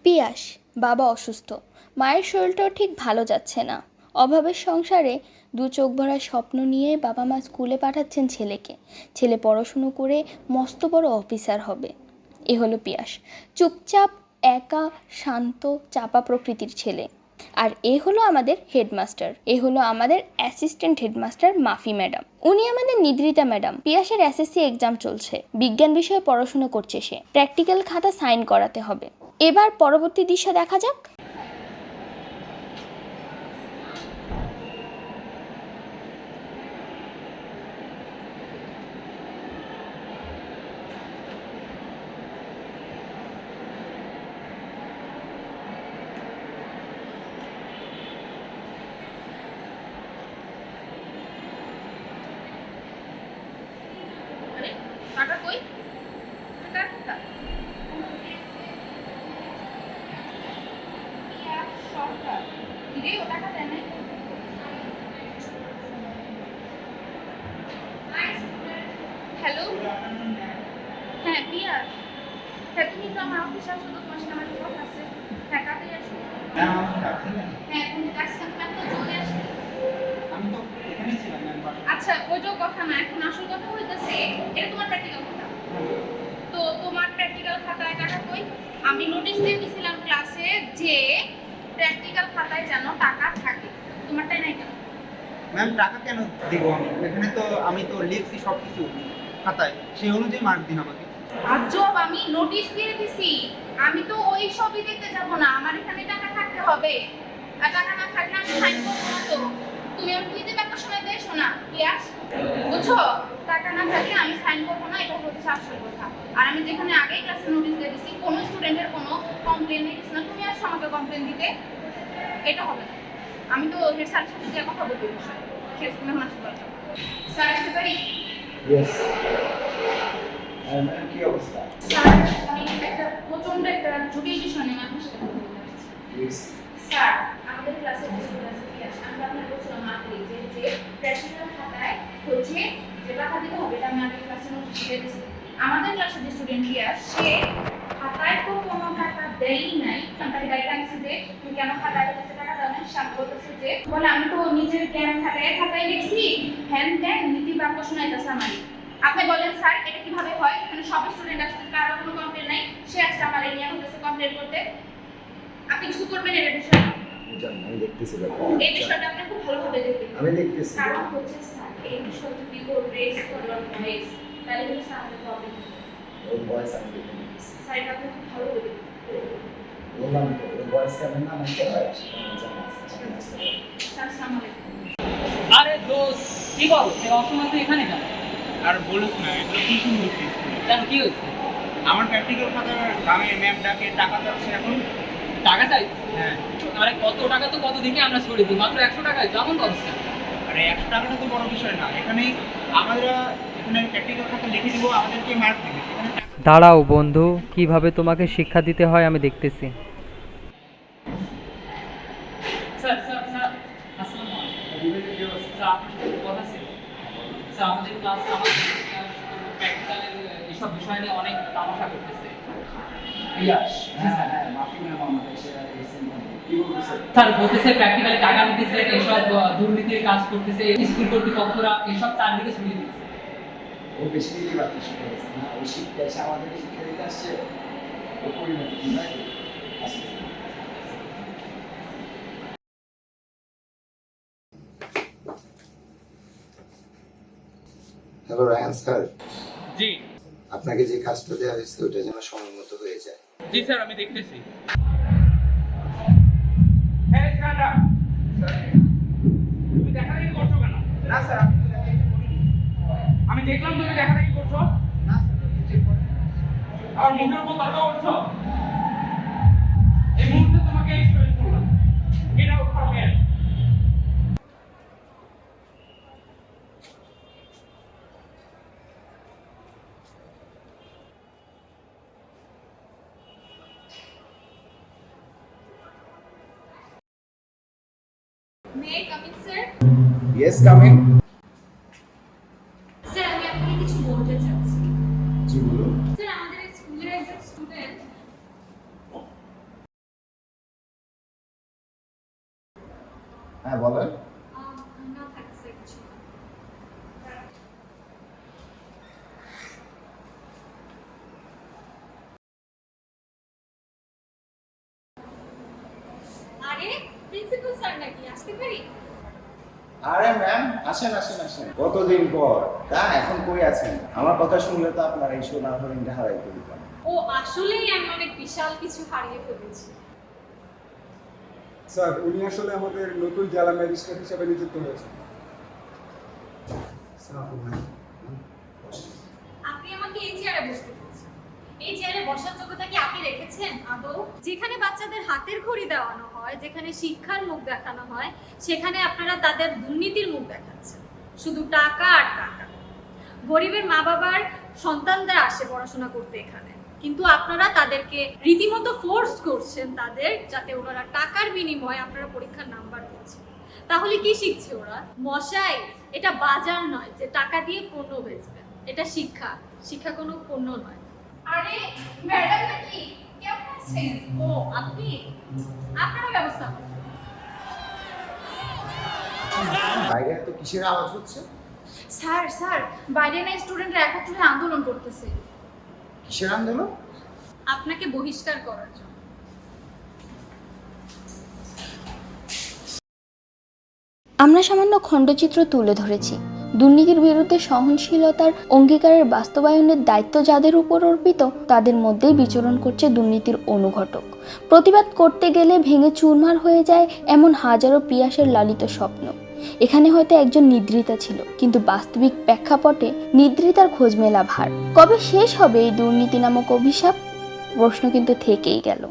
পিয়াস, বাবা অসুস্থ, মায়ের শরীরটাও ঠিক ভালো যাচ্ছে না। অভাবের সংসারে দু চোখ ভরা স্বপ্ন নিয়ে বাবা মা স্কুলে পাঠাচ্ছেন ছেলেকে। ছেলে পড়াশুনো করে মস্ত বড় অফিসার হবে। এ হলো পিয়াস, চুপচাপ, একা, শান্ত, চাপা প্রকৃতির ছেলে। আর এ হলো আমাদের হেডমাস্টার, এ হলো আমাদের অ্যাসিস্ট্যান্ট হেডমাস্টার মাফি ম্যাডাম। উনি আমাদের নিদ্রিতা ম্যাডাম। পিয়াসের এসএসসি এক্সাম চলছে, বিজ্ঞান বিষয়ে পড়াশুনো করছে সে। প্র্যাকটিক্যাল খাতা সাইন করাতে হবে। এবার পরবর্তী দৃশ্য দেখা যাক। টাকা কই? টাকা সরকার রে, ও টাকা দেয় নাই। হ্যালো, হ্যাঁ পিয়া, হ্যাঁ তুমি তো আমার অফিসে আসো, তো তোমার সাথে আমার কথা আছে। হ্যাঁ কাজে আসো। হ্যাঁ তুমি ডাকছেন, তুমি তো চলে আসো। আমি তো এখানেই ছিলাম। আচ্ছা ওইটাও কথা না, এখন আসল কথা হইতেছে এটা তোমার প্র্যাকটিক্যাল খাতা। তো তোমার প্র্যাকটিক্যাল খাতায় টাকা কই? আমি নোটিশ দিয়ে দিয়েছিলাম ক্লাসে যে প্র্যাকটিক্যাল খাতায় যেন টাকা থাকে, তোমারটাই নাই কেন? ম্যাম টাকা কেন দিব আমি? এখানে তো আমি তো লিখছি সব কিছু খাতায়, সেই অনুযায়ী মার্ক দিন আমাকে। আজব, আমি নোটিশ দিয়ে দিছি, আমি তো ওই সবই দেখতে যাব না, আমার এখানে টাকা থাকতে হবে। আর টাকা না থাকলে আমি সাইন করবো না। তো তুমি আমার নিজে ব্যাপার সময় দেয় শোনা পিয়াস, বুঝছো? টাকা না থাকলে আমি সাইন করবো না, এটা হচ্ছে আসল কথা। আর আমি যেখানে আগেই ক্লাসে নোটিশ দিয়ে দিছি, কোনো স্টুডেন্টের কোনো কমপ্লেন দিচ্ছি না, তুমি আসছো আমাকে কমপ্লেন দিতে, এটা হবে না। আমি তো হেড স্যারের সাথে যে কথা বলতে বিষয় শেষ, তুমি এখন আসতে পারছো। স্যার আসতে পারি? ইয়েস। ম্যাম কি অবস্থা? স্যার আমি একটা প্রচন্ড একটা জটিল বিষয় নিয়ে আপনার সাথে কথা বলতে চাচ্ছি। প্লিজ। স্যার আমাদের ক্লাসে যে স্টুডেন্ট আছে, আমি আপনাকে বলছিলাম আগে যে প্র্যাকটিক্যাল খাতায় হচ্ছে যে টাকা দিতে হবে, এটা আমি আগে ক্লাসে নোটিশ দিয়ে দিয়েছি। আমাদের ক্লাসে যে স্টুডেন্ট সে খাতায় তো কোনো টাকা দেয়ই নাই। তাকে গাইডলাইন্স যে তুমি কেন খাতায় কাছে টাকা দাও না, স্যার বলতেছে যে বলে আমি তো নিজের জ্ঞান খাতায় লিখছি, হ্যান ত্যান নীতি বাক্য শোনাইতেছে আমারই। আপনি বলেন স্যার এটা কিভাবে হয়? এখানে সব স্টুডেন্ট আসছে, কারো কোনো কমপ্লেন নাই, সে আসছে আমার এই নিয়ে হতেছে কমপ্লেন করতে। আপনি কিছু করবেন এর বিষয়ে? আমি দেখতেছি এই বিষয়টা আপনি খুব ভালোভাবে দেখবেন। আমি দেখতেছি। কারণ হচ্ছে স্যার এই বিষয় যদি ও রেজ করে ভয়েস, তাহলে কিন্তু স্যার আমাদের প্রবলেম হবে। ওর ভয়েস আমি দেখে নিতেছি। স্যার এটা আপনি খুব ভালোভাবে দেখবেন। বললাম তো ওর ভয়েস কেমন না আমার তো হয় জানা আছে। স্যার আসসালামু আলাইকুম। আরে দোষ কি বল, সে অসময় তুই এখানে কেন? আর বলুক না, এগুলো কি শুনবো? কেন কি হয়েছে? আমার প্র্যাকটিক্যাল খাতার আমি ম্যাম ডাকে টাকা চাচ্ছে এখন। টাকা চাই? হ্যাঁ। আরে কত টাকা তো কত দিকে আমরা ছড়িয়ে দিই, মাত্র 100 টাকায় যেমন অবস্থা। আরে 100 টাকাটা তো বড় বিষয় না, এখানে এখানে প্র্যাকটিক্যাল খাতা লিখে দিব, আমাদেরকে মার্ক দিবে। দাঁড়াও বন্ধু, কিভাবে তোমাকে শিক্ষা দিতে হয় আমি দেখতেছি। স্যার স্যার স্যার আসসালামু আলাইকুম। স্যার আপনার সাথে কথা ছিল। স্যার আমাদের ক্লাস প্র্যাকটিক্যালের এইসব বিষয় নিয়ে অনেক তামাশা করতেছে। ইয়াশ। হ্যাঁ মাফি ম্যাম আমাদের এসে রিসেন্ট কি বলতেছে? স্যার বলতেছে প্র্যাকটিক্যালি টাকা নিতেছে, এসব দুর্নীতির কাজ করতেছে, স্কুল কর্তৃপক্ষরা এসব চারদিকে ছড়িয়ে দিচ্ছে। ও বেশি দিকে বাকি শিখে গেছে না, ওই শিক্ষা এসে আমাদেরকে শিক্ষা দিতে আসছে। ও পরিণতি কি নাকি? আসছে। হ্যালো রায়ান স্যার, জি আপনাকে যে কাজটা দেওয়া হয়েছে ওটা যেন সময় মতো হয়ে যায়। জি স্যার, আমি দেখতেছি। তুমি দেখাদেখি করছো কেন? না স্যার, আমি দেখলাম তুমি দেখাদেখি করছো, না স্যার, আর মুখের উপর তর্ক করছো। এই মুহূর্তে তোমাকে এক্সপ্লেন করলাম, get out from here. May I come in, sir? Yes coming. Sir আমি আপনাকে কিছু বলতে চাচ্ছি। জি বলুন। স্যার আমাদের স্কুলের একজন স্টুডেন্ট হ্যাঁ বলেন। না থাকছে কিছু না। আরে প্রিন্সিপাল স্যার নাকি, আসতে পারি? আরে ম্যাম, আসেন আসেন আসেন। কতদিন পর তা এখন কই আছেন? আমার কথা শুনলে তো আপনার এই সোনা হরিণটা হারাইতে দিতাম। ও আসলেই আমি অনেক বিশাল কিছু হারিয়ে ফেলেছি। স্যার, উনি আসলে আমাদের নতুন জেলা ম্যাজিস্ট্রেট হিসেবে নিযুক্ত হয়েছে। আপনি আমাকে এই চেয়ারে বসতে বলছেন। এই চেয়ারে বসার যোগ্যতা কি আপনি রেখেছেন আদৌ? যেখানে বাচ্চাদের হাতের ঘড়ি দেওয়ানো হয়, যেখানে শিক্ষার মুখ দেখানো হয়, সেখানে আপনারা তাদের দুর্নীতির মুখ দেখাচ্ছেন। শুধু টাকা আর টাকা। গরিবের মা বাবার সন্তানরা আসে পড়াশোনা করতে এখানে, কিন্তু আপনারা তাদেরকে রীতিমতো ফোর্স করছেন তাদের, যাতে ওনারা টাকার বিনিময়ে আপনারা পরীক্ষার নাম্বার দিচ্ছেন। তাহলে কি শিখছে ওরা? মশাই, এটা বাজার নয় যে টাকা দিয়ে পণ্য বেচবেন। এটা শিক্ষা, শিক্ষা কোনো পণ্য নয়। আরে ম্যাডাম নাকি, কেমন আছেন? ও আপনি, আপনারা ব্যবস্থা করুন। বাইরে এত কিসের আওয়াজ হচ্ছে? স্যার স্যার, বাইরে না স্টুডেন্টরা একত্র হয়ে আন্দোলন করতেছে। কিসের আন্দোলন? আপনাকে বহিষ্কার করার জন্য। আমরা সামান্য খণ্ডচিত্র তুলে ধরেছি। দুর্নীতির বিরুদ্ধে সহনশীলতার অঙ্গীকারের বাস্তবায়নের দায়িত্ব যাদের উপর অর্পিত, তাদের মধ্যেই বিচরণ করছে দুর্নীতির অনুঘটক। প্রতিবাদ করতে গেলে ভেঙে চুরমার হয়ে যায় এমন হাজারো পিয়াসের লালিত স্বপ্ন। এখানে হয়তো একজন নিদ্রিতা ছিল, কিন্তু বাস্তবিক প্রেক্ষাপটে নিদ্রিতার খোঁজ মেলা ভার। কবে শেষ হবে এই দুর্নীতি নামক অভিশাপ? প্রশ্ন কিন্তু থেকেই গেল।